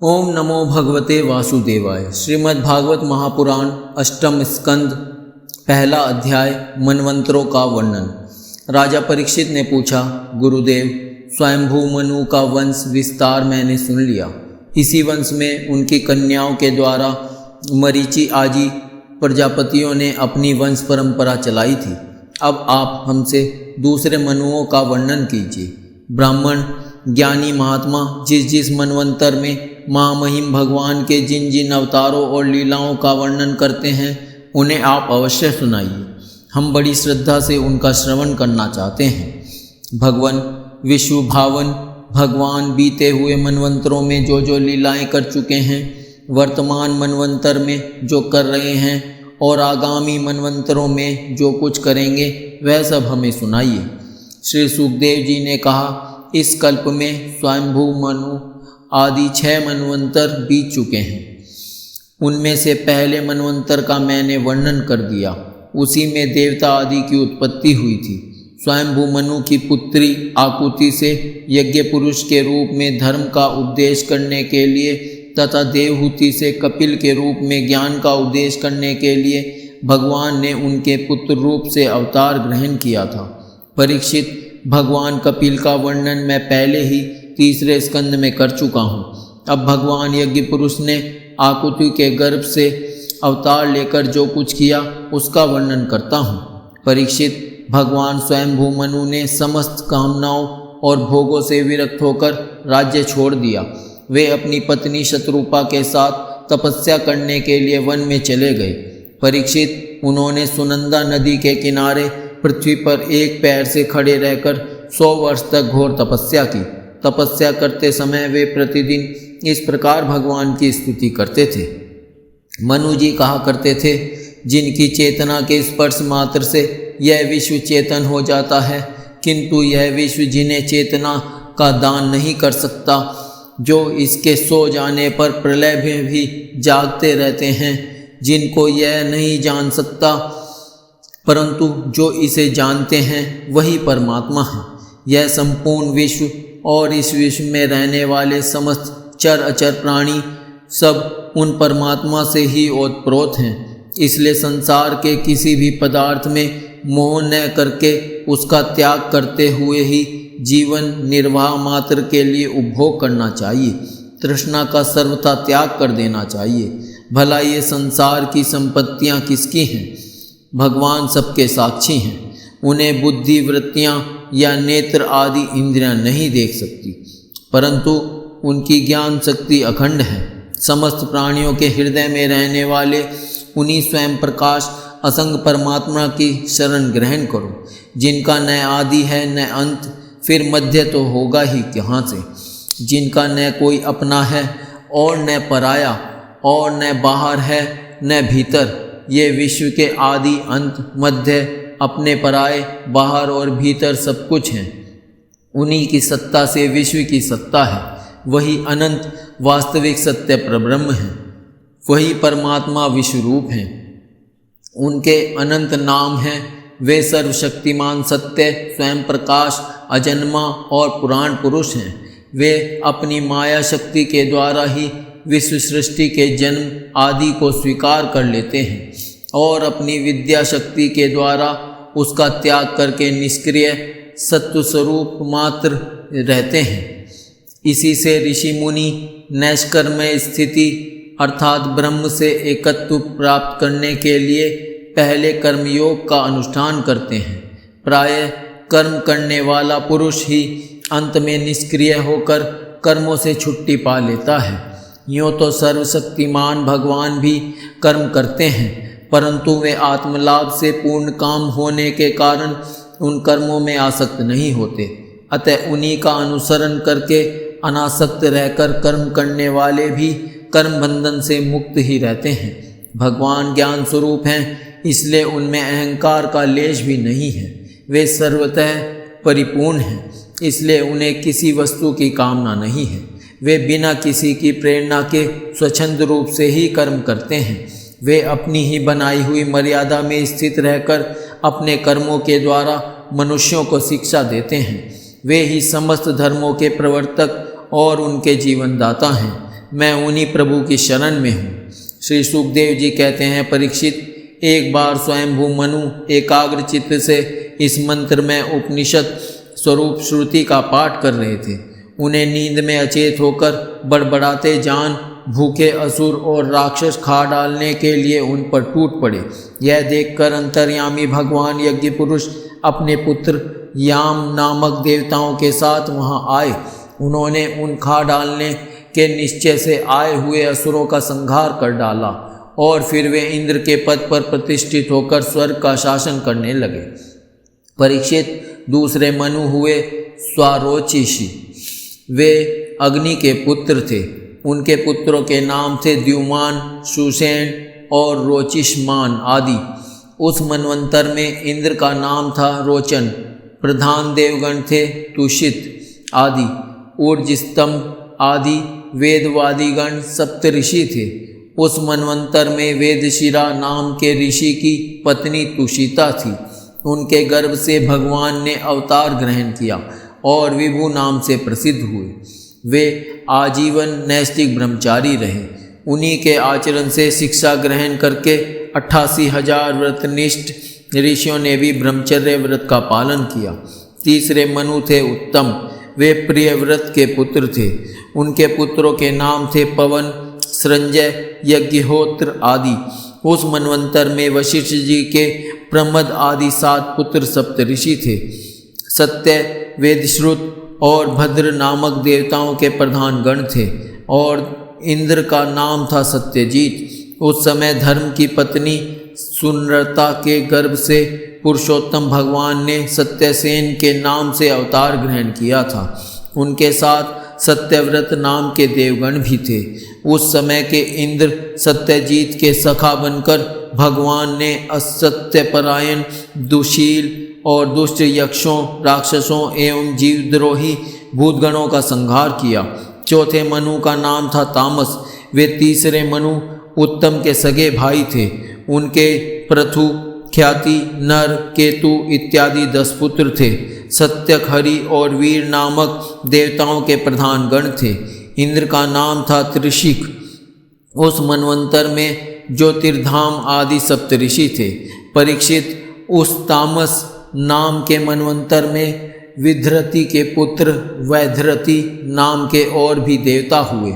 ओम नमो भगवते वासुदेवाय। श्रीमद् भागवत महापुराण अष्टम स्कंद पहला अध्याय मनवंतरों का वर्णन। राजा परीक्षित ने पूछा, गुरुदेव, स्वयंभू मनु का वंश विस्तार मैंने सुन लिया। इसी वंश में उनकी कन्याओं के द्वारा मरीचि आदि प्रजापतियों ने अपनी वंश परंपरा चलाई थी। अब आप हमसे दूसरे मनुओं का वर्णन कीजिए। ब्राह्मण ज्ञानी महात्मा जिस जिस मनवंतर में महामहिम भगवान के जिन जिन अवतारों और लीलाओं का वर्णन करते हैं उन्हें आप अवश्य सुनाइए। हम बड़ी श्रद्धा से उनका श्रवण करना चाहते हैं। भगवान विश्व भावन भगवान बीते हुए मनवंतरों में जो जो लीलाएं कर चुके हैं, वर्तमान मनवंतर में जो कर रहे हैं और आगामी मनवंतरों में जो कुछ करेंगे वह सब हमें सुनाइए। श्री सुखदेव जी ने कहा, इस कल्प में स्वयंभू मनु आदि 6 मनवंतर बीत चुके हैं। उनमें से पहले मनवंतर का मैंने वर्णन कर दिया। उसी में देवता आदि की उत्पत्ति हुई थी। स्वयंभू मनु की पुत्री आकुति से यज्ञ पुरुष के रूप में धर्म का उपदेश करने के लिए तथा देवहूति से कपिल के रूप में ज्ञान का उपदेश करने के लिए भगवान ने उनके पुत्र रूप से अवतार ग्रहण किया था। परीक्षित, भगवान कपिल का वर्णन मैं पहले ही तीसरे स्कंद में कर चुका हूँ। अब भगवान यज्ञ पुरुष ने आकुति के गर्भ से अवतार लेकर जो कुछ किया उसका वर्णन करता हूँ। परीक्षित, भगवान स्वयंभू मनु ने समस्त कामनाओं और भोगों से विरक्त होकर राज्य छोड़ दिया। वे अपनी पत्नी शत्रुपा के साथ तपस्या करने के लिए वन में चले गए। परीक्षित, उन्होंने सुनंदा नदी के किनारे पृथ्वी पर एक पैर से खड़े रहकर 100 वर्ष तक घोर तपस्या की। तपस्या करते समय वे प्रतिदिन इस प्रकार भगवान की स्तुति करते थे। मनु जी कहा करते थे, जिनकी चेतना के स्पर्श मात्र से यह विश्व चेतन हो जाता है, किंतु यह विश्व जिन्हें चेतना का दान नहीं कर सकता, जो इसके सो जाने पर प्रलय में भी जागते रहते हैं, जिनको यह नहीं जान सकता परंतु जो इसे जानते हैं वही परमात्मा है। यह संपूर्ण विश्व और इस विश्व में रहने वाले समस्त चर अचर प्राणी सब उन परमात्मा से ही ओतप्रोत हैं। इसलिए संसार के किसी भी पदार्थ में मोह न करके उसका त्याग करते हुए ही जीवन निर्वाह मात्र के लिए उपभोग करना चाहिए। तृष्णा का सर्वथा त्याग कर देना चाहिए। भला ये संसार की संपत्तियाँ किसकी हैं? भगवान सबके साक्षी हैं। उन्हें बुद्धि वृत्तियाँ या नेत्र आदि इंद्रियाँ नहीं देख सकती, परंतु उनकी ज्ञान शक्ति अखंड है। समस्त प्राणियों के हृदय में रहने वाले उन्हीं स्वयं प्रकाश असंग परमात्मा की शरण ग्रहण करो, जिनका न आदि है न अंत, फिर मध्य तो होगा ही कहाँ से। जिनका न कोई अपना है और न पराया, और न बाहर है न भीतर। ये विश्व के आदि अंत मध्य अपने पराए बाहर और भीतर सब कुछ हैं। उन्हीं की सत्ता से विश्व की सत्ता है। वही अनंत वास्तविक सत्य परब्रह्म है। वही परमात्मा विश्वरूप हैं। उनके अनंत नाम हैं। वे सर्वशक्तिमान सत्य स्वयं प्रकाश अजन्मा और पुराण पुरुष हैं। वे अपनी माया शक्ति के द्वारा ही विश्व सृष्टि के जन्म आदि को स्वीकार कर लेते हैं और अपनी विद्या शक्ति के द्वारा उसका त्याग करके निष्क्रिय सत्व स्वरूप मात्र रहते हैं। इसी से ऋषि मुनि नैष्कर्म्य स्थिति अर्थात ब्रह्म से एकत्व प्राप्त करने के लिए पहले कर्मयोग का अनुष्ठान करते हैं। प्रायः कर्म करने वाला पुरुष ही अंत में निष्क्रिय होकर कर्मों से छुट्टी पा लेता है। यूँ तो सर्वशक्तिमान भगवान भी कर्म करते हैं, परंतु वे आत्मलाभ से पूर्ण काम होने के कारण उन कर्मों में आसक्त नहीं होते। अतः उन्हीं का अनुसरण करके अनासक्त रहकर कर्म करने वाले भी कर्म बंधन से मुक्त ही रहते हैं। भगवान ज्ञान स्वरूप हैं, इसलिए उनमें अहंकार का लेश भी नहीं है। वे सर्वतः परिपूर्ण हैं, इसलिए उन्हें किसी वस्तु की कामना नहीं है। वे बिना किसी की प्रेरणा के स्वच्छंद रूप से ही कर्म करते हैं। वे अपनी ही बनाई हुई मर्यादा में स्थित रहकर अपने कर्मों के द्वारा मनुष्यों को शिक्षा देते हैं। वे ही समस्त धर्मों के प्रवर्तक और उनके जीवनदाता हैं। मैं उन्हीं प्रभु की शरण में हूँ। श्री सुखदेव जी कहते हैं, परीक्षित, एक बार स्वयंभू मनु एकाग्र चित्त से इस मंत्र में उपनिषद स्वरूप श्रुति का पाठ कर रहे थे। उन्हें नींद में अचेत होकर बड़बड़ाते जान भूखे असुर और राक्षस खा डालने के लिए उन पर टूट पड़े। यह देखकर अंतर्यामी भगवान यज्ञ पुरुष अपने पुत्र याम नामक देवताओं के साथ वहां आए। उन्होंने उन खा डालने के निश्चय से आए हुए असुरों का संहार कर डाला और फिर वे इंद्र के पद पर प्रतिष्ठित होकर स्वर्ग का शासन करने लगे। परीक्षित, दूसरे मनु हुए स्वारोचिषी। वे अग्नि के पुत्र थे। उनके पुत्रों के नाम थे द्युमान, सुषेण और रोचिष्मान आदि। उस मनवंतर में इंद्र का नाम था रोचन। प्रधान देवगण थे तुषित आदि। ऊर्जिस्तंभ आदि वेदवादीगण सप्तऋषि थे। उस मनवंतर में वेदशिरा नाम के ऋषि की पत्नी तुषिता थी। उनके गर्भ से भगवान ने अवतार ग्रहण किया और विभु नाम से प्रसिद्ध हुए। वे आजीवन नैष्ठिक ब्रह्मचारी रहे। उन्हीं के आचरण से शिक्षा ग्रहण करके 88,000 व्रतनिष्ठ ऋषियों ने भी ब्रह्मचर्य व्रत का पालन किया। तीसरे मनु थे उत्तम। वे प्रिय व्रत के पुत्र थे। उनके पुत्रों के नाम थे पवन, संजय, यज्ञहोत्र आदि। उस मनवंतर में वशिष्ठ जी के प्रमद आदि 7 पुत्र सप्तऋषि थे। सत्य, वेदश्रुत और भद्र नामक देवताओं के प्रधान गण थे और इंद्र का नाम था सत्यजीत। उस समय धर्म की पत्नी सुनरता के गर्भ से पुरुषोत्तम भगवान ने सत्यसेन के नाम से अवतार ग्रहण किया था। उनके साथ सत्यव्रत नाम के देवगण भी थे। उस समय के इंद्र सत्यजीत के सखा बनकर भगवान ने असत्यपरायण, दुशील और दुष्ट यक्षों, राक्षसों एवं जीवद्रोही भूतगणों का संहार किया। चौथे मनु का नाम था तामस। वे तीसरे मनु उत्तम के सगे भाई थे। उनके पृथु, ख्याति, नर, केतु इत्यादि 10 पुत्र थे। सत्यक, हरि और वीर नामक देवताओं के प्रधान गण थे। इंद्र का नाम था त्रिशिक। उस मनवंतर में ज्योतिर्धाम आदि सप्तऋषि थे। परीक्षित, उस तामस नाम के मनवंतर में विधृति के पुत्र वैधृति नाम के और भी देवता हुए।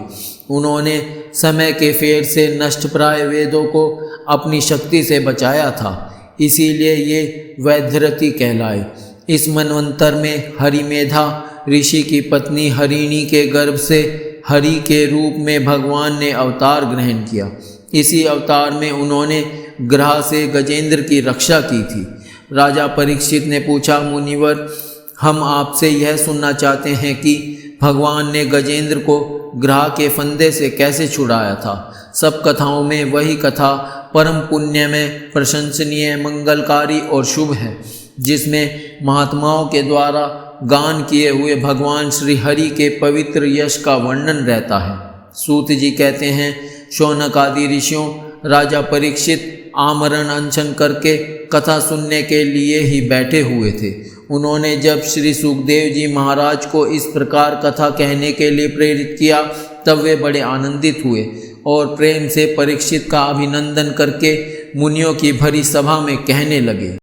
उन्होंने समय के फेर से नष्टप्राय वेदों को अपनी शक्ति से बचाया था, इसीलिए ये वैधृति कहलाए। इस मनवंतर में हरिमेधा ऋषि की पत्नी हरिणी के गर्भ से हरि के रूप में भगवान ने अवतार ग्रहण किया। इसी अवतार में उन्होंने ग्रह से गजेंद्र की रक्षा की थी। राजा परीक्षित ने पूछा, मुनिवर, हम आपसे यह सुनना चाहते हैं कि भगवान ने गजेंद्र को ग्रह के फंदे से कैसे छुड़ाया था। सब कथाओं में वही कथा परम पुण्य में प्रशंसनीय, मंगलकारी और शुभ है, जिसमें महात्माओं के द्वारा गान किए हुए भगवान श्री हरि के पवित्र यश का वर्णन रहता है। सूत जी कहते हैं, शौनक आदि ऋषियों राजा परीक्षित आमरण अनशन करके कथा सुनने के लिए ही बैठे हुए थे। उन्होंने जब श्री सुखदेव जी महाराज को इस प्रकार कथा कहने के लिए प्रेरित किया, तब वे बड़े आनंदित हुए और प्रेम से परीक्षित का अभिनंदन करके मुनियों की भरी सभा में कहने लगे।